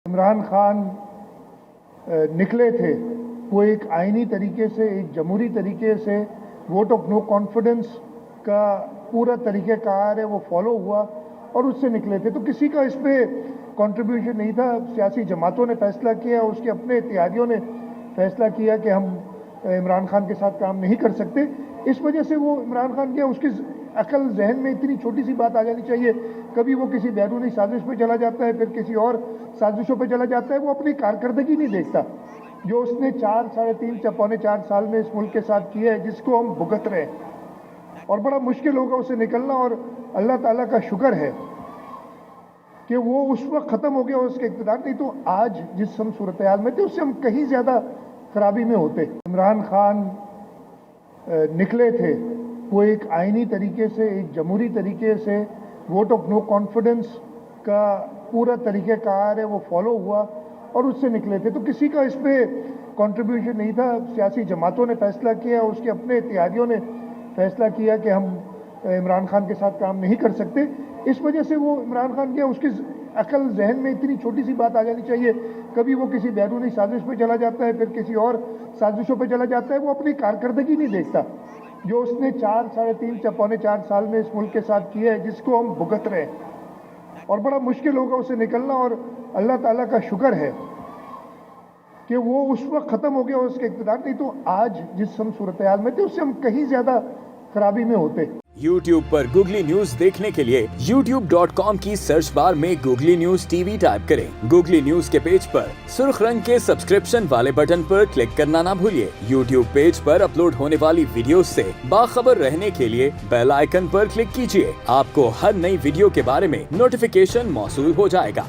इमरान खान निकले थे वो एक आईनी तरीके से, एक जमहूरी तरीके से वोट ऑफ नो कॉन्फिडेंस का पूरा तरीक़ाकार है वो फॉलो हुआ और उससे निकले थे। तो किसी का इस पर कंट्रीब्यूशन नहीं था। सियासी जमातों ने फैसला किया, उसके अपने इत्तेहादियों ने फैसला किया कि हम इमरान खान के साथ काम नहीं कर सकते। इस वजह से वो इमरान खान के उसकी अकल जहन में इतनी छोटी सी बात आ जानी चाहिए, कभी वो किसी बैरूनी साजिश पे चला जाता है, फिर किसी और साजिशों पे चला जाता है। वो अपनी कारकर्दगी नहीं देखता जो उसने 4, साढ़े 3, पौने 4 साल में इस मुल्क के साथ किया है, जिसको हम भुगत रहे हैं। और बड़ा मुश्किल होगा उससे निकलना, और अल्लाह ताला का शुक्र है कि वो उस वक्त ख़त्म हो गया उसके इक़्तिदार, नहीं तो आज जिस हम सूरत हाल में थे उससे हम कहीं ज़्यादा खराबी में होते। इमरान खान निकले थे वो एक आईनी तरीके से, एक जमहूरी तरीके से वोट ऑफ नो कॉन्फिडेंस का पूरा तरीक़ाकार है वो फॉलो हुआ और उससे निकले थे। तो किसी का इस पर कंट्रीब्यूशन नहीं था। सियासी जमातों ने फैसला किया, उसके अपने इत्तेहादियों ने फैसला किया कि हम इमरान खान के साथ काम नहीं कर सकते। इस वजह से वो इमरान खान के उसकी अकल जहन में इतनी छोटी सी बात आ जानी चाहिए, कभी वो किसी बैरूनी साजिश पे चला जाता है, फिर किसी और साजिशों पे चला जाता है। वो अपनी कारकर्दगी नहीं देखता जो उसने 4, साढ़े 3, पौने 4 साल में इस मुल्क के साथ किया है, जिसको हम भुगत रहे हैं। और बड़ा मुश्किल होगा उससे निकलना, और अल्लाह ताला का शुक्र है कि वो उस वक्त ख़त्म हो गया उसके इक़्तिदार, नहीं तो आज जिस हम सूरत हाल में थे उससे हम कहीं ज़्यादा खराबी में होते। YouTube पर गूगली न्यूज देखने के लिए youtube.com की सर्च बार में गूगली न्यूज टीवी टाइप करें। गूगली न्यूज के पेज पर सुर्ख रंग के सब्सक्रिप्शन वाले बटन पर क्लिक करना ना भूलिए। YouTube पेज पर अपलोड होने वाली वीडियो से बाखबर रहने के लिए बेल आइकन पर क्लिक कीजिए। आपको हर नई वीडियो के बारे में नोटिफिकेशन मौसूल हो जाएगा।